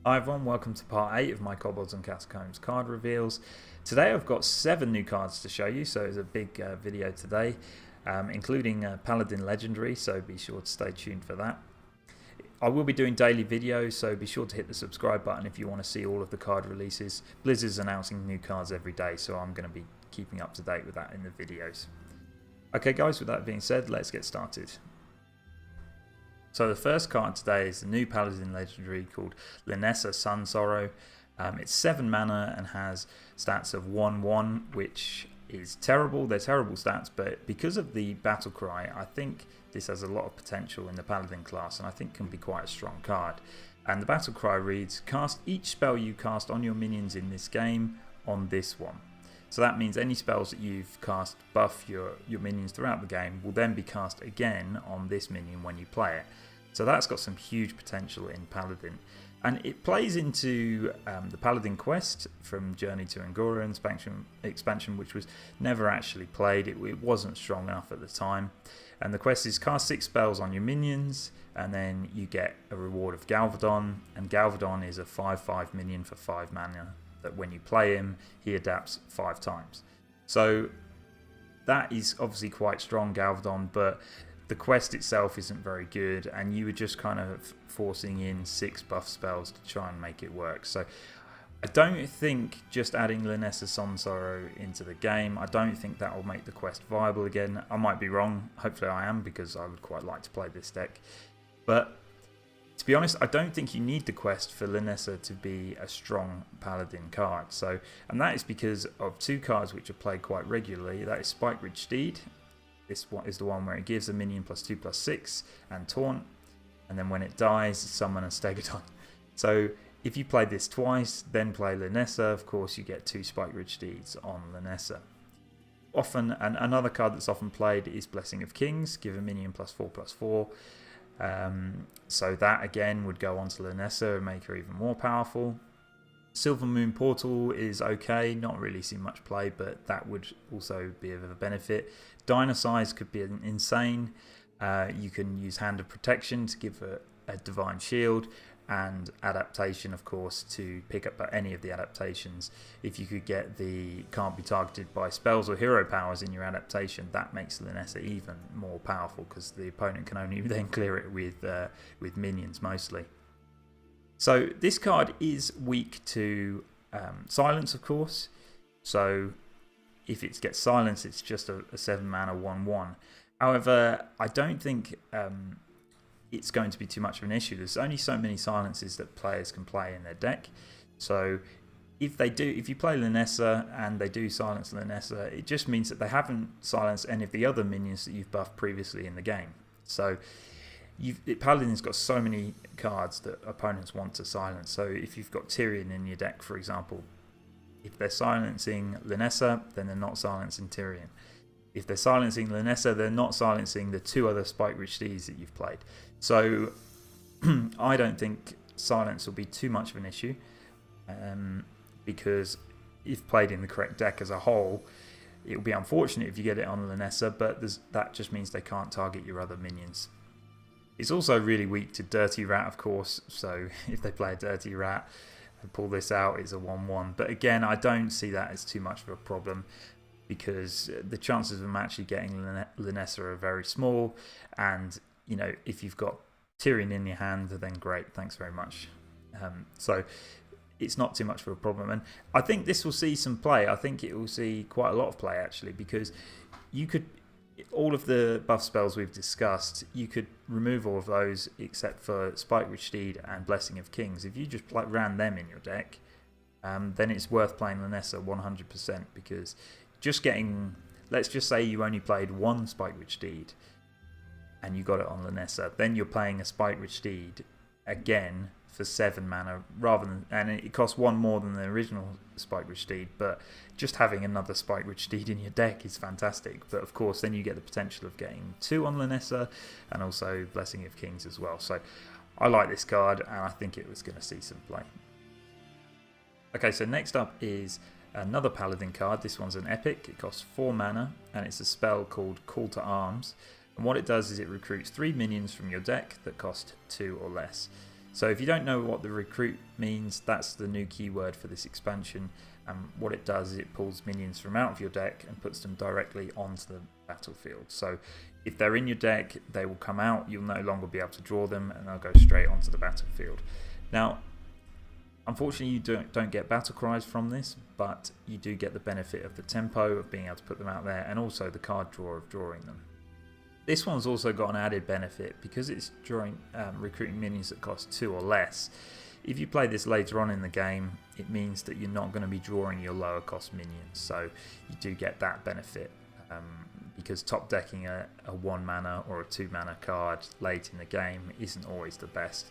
Hi everyone, welcome to part 8 of my Kobolds and Catacombs card reveals. Today I've got 7 new cards to show you, so it's a big video today, including Paladin Legendary, so be sure to stay tuned for that. I will be doing daily videos, so be sure to hit the subscribe button if you want to see all of the card releases. Blizzard's announcing new cards every day, so I'm going to be keeping up to date with that in the videos. Okay guys, with that being said, let's get started. So the first card today is the new Paladin Legendary called Linessa Sun Sorrow. It's 7 mana and has stats of 1/1, which is terrible. They're terrible stats, but because of the battle cry, I think this has a lot of potential in the Paladin class, and I think can be quite a strong card. And the battle cry reads, cast each spell you cast on your minions in this game on this one. So that means any spells that you've cast buff your minions throughout the game will then be cast again on this minion when you play it. So that's got some huge potential in Paladin. And it plays into the Paladin quest from Journey to Angora expansion, which was never actually played. It wasn't strong enough at the time. And the quest is cast 6 spells on your minions, and then you get a reward of Galvadon. And Galvadon is a 5/5 minion for 5 mana that when you play him, he adapts 5 times. So that is obviously quite strong, Galvadon, but the quest itself isn't very good, and you were just kind of forcing in 6 buff spells to try and make it work. So I don't think just adding Linessa Sun Sorrow into the game, I don't think that will make the quest viable again. I might be wrong, hopefully I am, because I would quite like to play this deck. But to be honest, I don't think you need the quest for Linessa to be a strong Paladin card. And that is because of 2 cards which are played quite regularly. That is Spike Ridge Steed. This one is the one where it gives a minion +2/+6 and taunt, and then when it dies, summon a Stegodon. So if you play this twice, then play Linessa, of course you get 2 Spike Ridge Steeds on Linessa. Often, and another card that's often played is Blessing of Kings, give a minion +4/+4. So that again would go on to Linessa and make her even more powerful. Silver Moon Portal is okay, not really seen much play, but that would also be of a benefit. Dynasize could be insane. You can use Hand of Protection to give a Divine Shield, and Adaptation, of course, to pick up any of the adaptations. If you could get the can't be targeted by spells or hero powers in your adaptation, that makes Linessa even more powerful, because the opponent can only then clear it with minions mostly. So this card is weak to silence, of course. So if it gets silence, it's just a 7 mana 1/1. However, I don't think it's going to be too much of an issue. There's only so many silences that players can play in their deck. So if you play Linessa and they do silence Linessa, it just means that they haven't silenced any of the other minions that you've buffed previously in the game. So Paladin's got so many cards that opponents want to silence. So if you've got Tyrion in your deck, for example, if they're silencing Linessa, then they're not silencing Tyrion. If they're silencing Linessa, they're not silencing the 2 other Spike Ridge Steeds that you've played. So I don't think silence will be too much of an issue, because if played in the correct deck as a whole, it will be unfortunate if you get it on Linessa, but that just means they can't target your other minions. It's also really weak to Dirty Rat, of course, so if they play a Dirty Rat and pull this out, it's a 1/1. But again, I don't see that as too much of a problem, because the chances of them actually getting Linessa are very small, and you know, if you've got Tyrion in your hand, then great, thanks very much. So it's not too much of a problem, and I think this will see some play. I think it will see quite a lot of play actually, because you could, all of the buff spells we've discussed, you could remove all of those except for Spike Ridge Steed and Blessing of Kings. If you just ran them in your deck, then it's worth playing Linessa 100%, because just getting, let's just say you only played 1 Spike Ridge Steed and you got it on Linessa, then you're playing a Spike Ridge Steed again for 7 mana, and it costs 1 more than the original Spike Ridge Steed, but just having another Spike Ridge Steed in your deck is fantastic. But of course then you get the potential of getting 2 on Linessa, and also Blessing of Kings as well. So I like this card, and I think it was going to see some play. Okay, so next up is another Paladin card. This one's an epic. It costs 4 mana, and it's a spell called Call to Arms. And what it does is it recruits 3 minions from your deck that cost 2 or less. So if you don't know what the recruit means, that's the new keyword for this expansion. What it does is it pulls minions from out of your deck and puts them directly onto the battlefield. So if they're in your deck, they will come out, you'll no longer be able to draw them, and they'll go straight onto the battlefield. Now, unfortunately, you don't get battle cries from this, but you do get the benefit of the tempo of being able to put them out there, and also the card draw of drawing them. This one's also got an added benefit because it's recruiting minions that cost 2 or less. If you play this later on in the game, it means that you're not going to be drawing your lower cost minions, so you do get that benefit. Because top decking a 1 mana or a 2 mana card late in the game isn't always the best.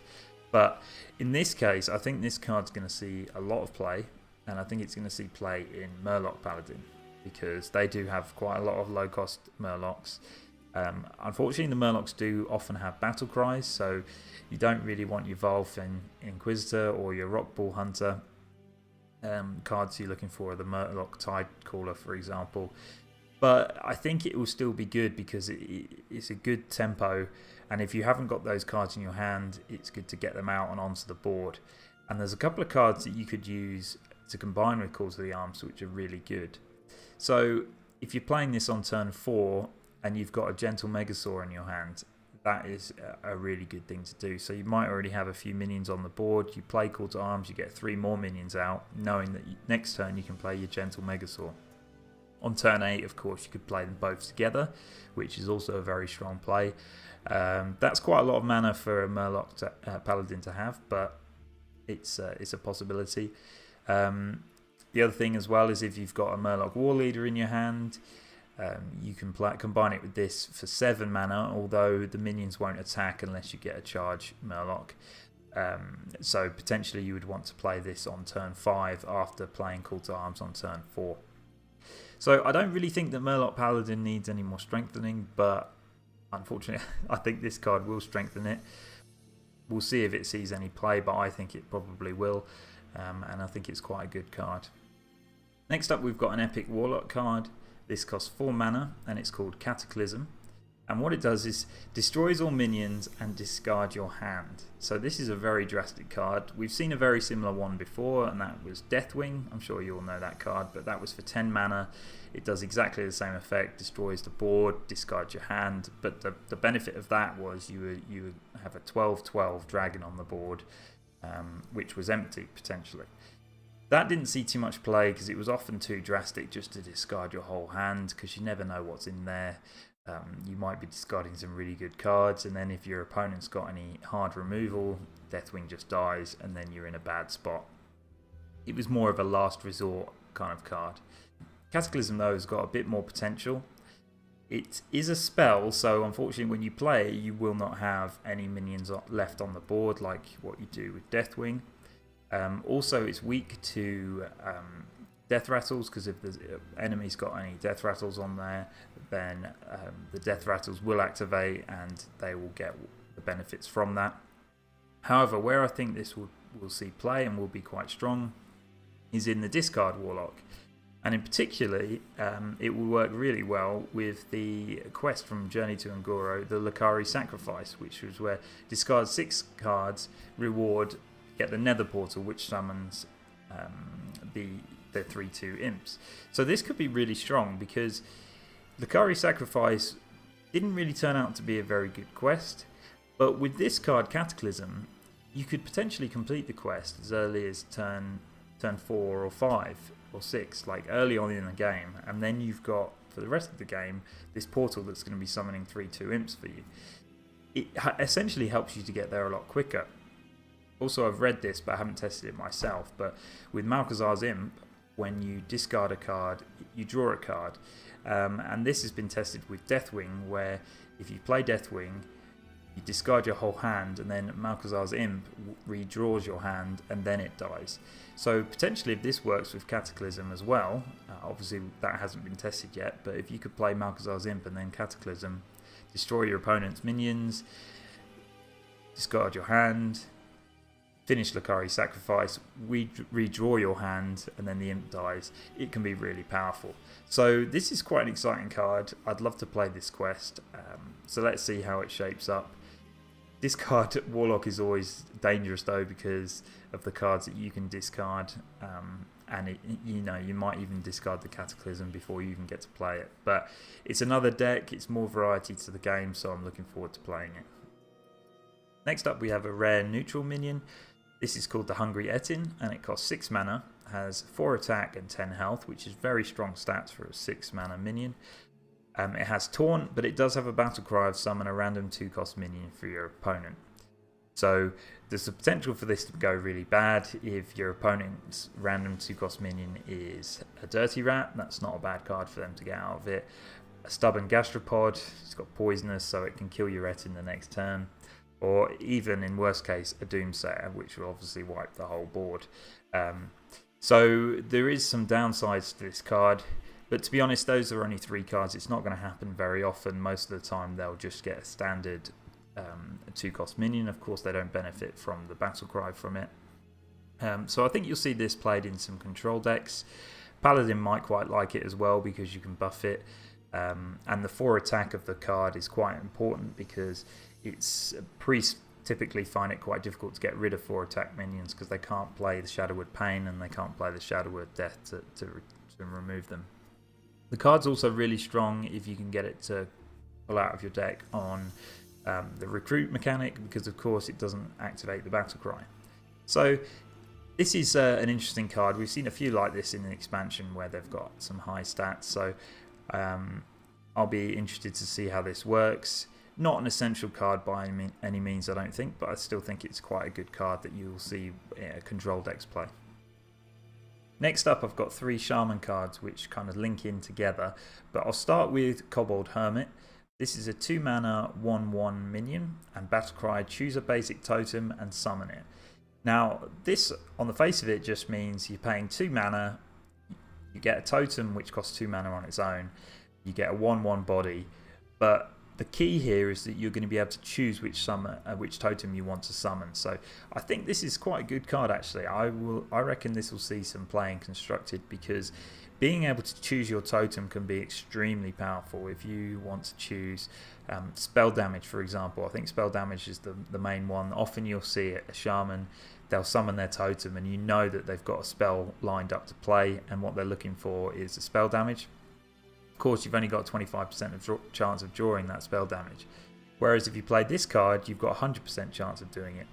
But in this case, I think this card's going to see a lot of play, and I think it's going to see play in Murloc Paladin, because they do have quite a lot of low cost Murlocs. Unfortunately, the Murlocs do often have battle cries, so you don't really want your Volfin Inquisitor or your Rockball Hunter. Cards you're looking for are the Murloc Tidecaller, for example. But I think it will still be good because it's a good tempo, and if you haven't got those cards in your hand, it's good to get them out and onto the board. And there's a couple of cards that you could use to combine with Calls of the Arms which are really good. So if you're playing this on turn 4 and you've got a Gentle Megasaur in your hand, that is a really good thing to do. So you might already have a few minions on the board, you play Call to Arms, you get 3 more minions out, knowing that next turn you can play your Gentle Megasaur. On turn 8, of course, you could play them both together, which is also a very strong play. That's quite a lot of mana for a Murloc Paladin to have, but it's a possibility. The other thing as well is if you've got a Murloc War Leader in your hand, you can combine it with this for 7 mana, although the minions won't attack unless you get a charge Murloc. So potentially you would want to play this on turn 5 after playing Call to Arms on turn 4. So I don't really think that Murloc Paladin needs any more strengthening, but unfortunately I think this card will strengthen it. We'll see if it sees any play, but I think it probably will, and I think it's quite a good card. Next up, we've got an Epic Warlock card. This costs 4 mana and it's called Cataclysm. And what it does is destroys all minions and discard your hand. So this is a very drastic card. We've seen a very similar one before, and that was Deathwing. I'm sure you all know that card, but that was for 10 mana. It does exactly the same effect, destroys the board, discards your hand. But the benefit of that was you would have a 12/12 dragon on the board, which was empty potentially. That didn't see too much play because it was often too drastic just to discard your whole hand, because you never know what's in there. You might be discarding some really good cards, and then if your opponent's got any hard removal, Deathwing just dies and then you're in a bad spot. It was more of a last resort kind of card. Cataclysm though has got a bit more potential. It is a spell, so unfortunately when you play it you will not have any minions left on the board like what you do with Deathwing. Also it's weak to death rattles, because if the enemy's got any death rattles on there, then the death rattles will activate and they will get the benefits from that. However, where I think this will see play and will be quite strong is in the discard Warlock, and in particularly it will work really well with the quest from Journey to Ungoro, the Lakari Sacrifice, which was where discard 6 cards, reward, get the Nether Portal, which summons the 3/2 imps. So this could be really strong because Lakari Sacrifice didn't really turn out to be a very good quest, but with this card Cataclysm you could potentially complete the quest as early as turn 4 or 5 or 6, like early on in the game, and then you've got for the rest of the game this portal that's going to be summoning 3/2 imps for you. It essentially helps you to get there a lot quicker. Also, I've read this but I haven't tested it myself, but with Malchezaar's Imp, when you discard a card, you draw a card. And this has been tested with Deathwing, where if you play Deathwing, you discard your whole hand, and then Malchezaar's Imp redraws your hand, and then it dies. So potentially if this works with Cataclysm as well, obviously that hasn't been tested yet, but if you could play Malchezaar's Imp and then Cataclysm, destroy your opponent's minions, discard your hand, finish Lakari Sacrifice, redraw your hand, and then the imp dies, it can be really powerful. So this is quite an exciting card. I'd love to play this quest. So let's see how it shapes up. Discard Warlock is always dangerous though because of the cards that you can discard, and you might even discard the Cataclysm before you even get to play it. But it's another deck, it's more variety to the game, so I'm looking forward to playing it. Next up we have a rare neutral minion. This is called the Hungry Ettin, and it costs 6 mana, has 4 attack and 10 health, which is very strong stats for a 6 mana minion. It has Taunt, but it does have a battle cry of summon a random 2-cost minion for your opponent. So there's the potential for this to go really bad if your opponent's random 2-cost minion is a Dirty Rat. That's not a bad card for them to get out of it. A Stubborn Gastropod, it's got poisonous, so it can kill your Ettin the next turn. Or even in worst case a Doomsayer, which will obviously wipe the whole board. So there is some downsides to this card. But to be honest, those are only 3 cards. It's not going to happen very often. Most of the time they'll just get a standard 2-cost minion. Of course they don't benefit from the battle cry from it. So I think you'll see this played in some control decks. Paladin might quite like it as well because you can buff it. And the 4 attack of the card is quite important because priests typically find it quite difficult to get rid of 4 attack minions because they can't play the Shadowwood Pain and they can't play the Shadowwood Death to remove them. The card's also really strong if you can get it to pull out of your deck on the recruit mechanic, because of course it doesn't activate the battle cry. So this is an interesting card. We've seen a few like this in the expansion where they've got some high stats, so I'll be interested to see how this works. Not an essential card by any means, I don't think, but I still think it's quite a good card that you'll see control decks play. Next up I've got 3 Shaman cards which kind of link in together, but I'll start with Kobold Hermit. This is a 2 mana 1/1 minion, and battle cry, choose a basic totem and summon it. Now this on the face of it just means you're paying 2 mana, you get a totem which costs 2 mana on its own, you get a 1/1 body, but the key here is that you're going to be able to choose which totem you want to summon. So I think this is quite a good card actually. I reckon this will see some playing constructed, because being able to choose your totem can be extremely powerful. If you want to choose spell damage, for example, I think spell damage is the main one. Often you'll see a shaman, they'll summon their totem and you know that they've got a spell lined up to play, and what they're looking for is a spell damage. Of course you've only got a 25% of chance of drawing that spell damage, whereas if you play this card you've got a 100% chance of doing it,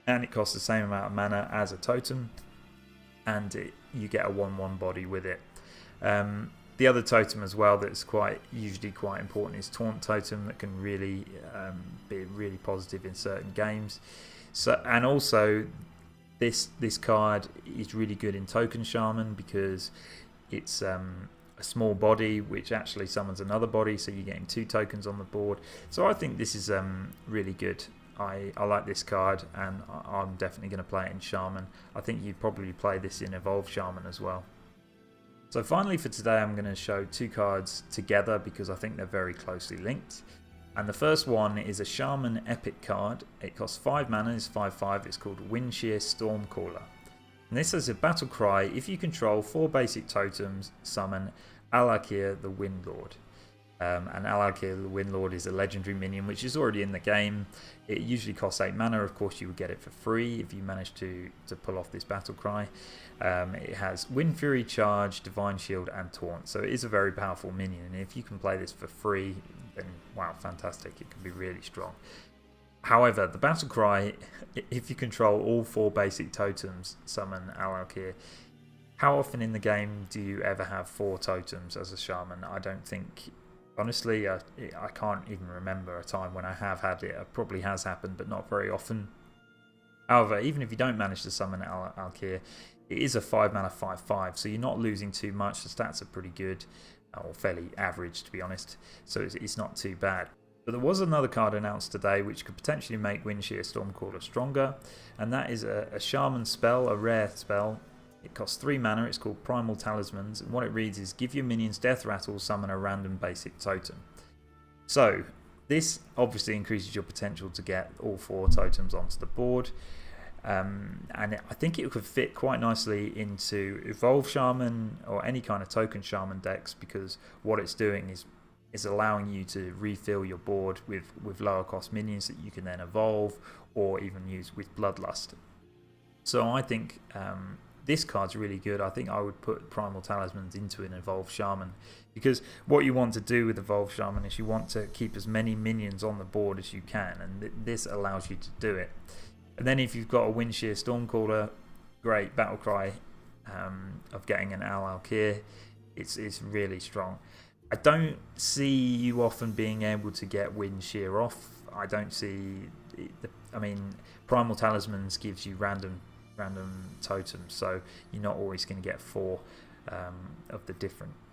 and it costs the same amount of mana as a totem, and you get a 1/1 body with it. The other totem as well that's usually quite important is Taunt Totem, that can really be really positive in certain games. So, and also this card is really good in Token Shaman because it's a small body which actually summons another body, so you're getting 2 tokens on the board. So I think this is really good. I like this card, and I'm definitely going to play it in Shaman. I think you'd probably play this in Evolved Shaman as well. So finally for today I'm going to show 2 cards together because I think they're very closely linked. And the first one is a Shaman Epic card. It costs 5 mana, it's 5/5, it's called Windshear Stormcaller. And this has a battle cry: if you control 4 basic totems, summon Alakir the Windlord. And Alakir the Windlord is a legendary minion which is already in the game. It usually costs 8 mana. Of course you would get it for free if you manage to pull off this battle cry. It has Wind Fury, Charge, Divine Shield and Taunt, so it is a very powerful minion, and if you can play this for free then wow, fantastic, it can be really strong. However, the battle cry, if you control all 4 basic totems, summon Alakir. How often in the game do you ever have 4 totems as a shaman? I don't think, honestly, I can't even remember a time when I have had it. It probably has happened, but not very often. However, even if you don't manage to summon Alakir, it is a 5 mana 5/5, so you're not losing too much. The stats are pretty good, or fairly average to be honest, so it's not too bad. But there was another card announced today which could potentially make Windshear Stormcaller stronger, and that is a shaman spell, a rare spell. It costs 3 mana, it's called Primal Talismans, and what it reads is give your minions Death Rattle, summon a random basic totem. So this obviously increases your potential to get all 4 totems onto the board, and I think it could fit quite nicely into Evolve Shaman or any kind of Token Shaman decks, because what it's doing is is allowing you to refill your board with lower cost minions that you can then evolve or even use with Bloodlust. So I think this card's really good. I think I would put Primal Talismans into an Evolved Shaman, because what you want to do with Evolved Shaman is you want to keep as many minions on the board as you can, and this allows you to do it. And then if you've got a Windshear Stormcaller, great battlecry of getting an Al-Alkir. It's really strong. I don't see you often being able to get Windshear off. I don't see. I mean, Primal Talismans gives you random totems, so you're not always going to get 4 of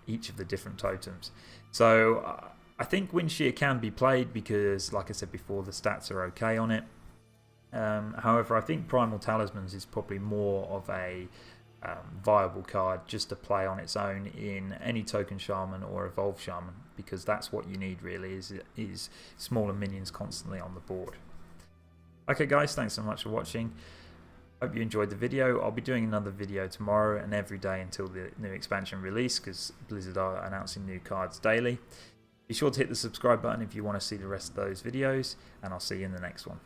each of the different totems. So I think Windshear can be played because, like I said before, the stats are okay on it. However, I think Primal Talismans is probably more of a viable card just to play on its own in any Token Shaman or Evolved Shaman, because that's what you need really, is smaller minions constantly on the board. Okay guys, thanks so much for watching. Hope you enjoyed the video. I'll be doing another video tomorrow and every day until the new expansion release, because Blizzard are announcing new cards daily. Be sure to hit the subscribe button if you want to see the rest of those videos, and I'll see you in the next one.